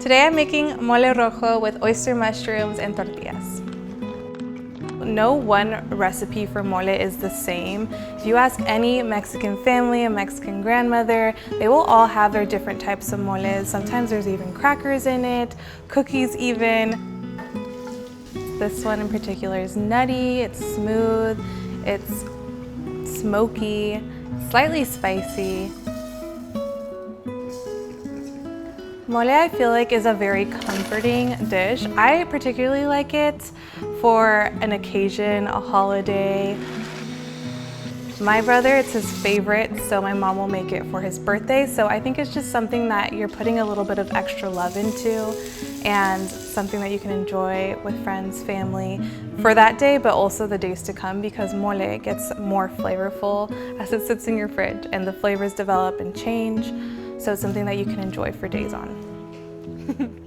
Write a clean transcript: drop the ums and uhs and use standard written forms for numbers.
Today I'm making mole rojo with oyster mushrooms and tortillas. No one recipe for mole is the same. If you ask any Mexican family, a Mexican grandmother, they will all have their different types of moles. Sometimes there's even crackers in it, cookies even. This one in particular is nutty, it's smooth, it's smoky, slightly spicy. Mole, I feel like, is a very comforting dish. I particularly like it for an occasion, a holiday. My brother, it's his favorite, so my mom will make it for his birthday. So I think it's just something that you're putting a little bit of extra love into and something that you can enjoy with friends, family for that day, but also the days to come, because mole gets more flavorful as it sits in your fridge and the flavors develop and change. So it's something that you can enjoy for days on.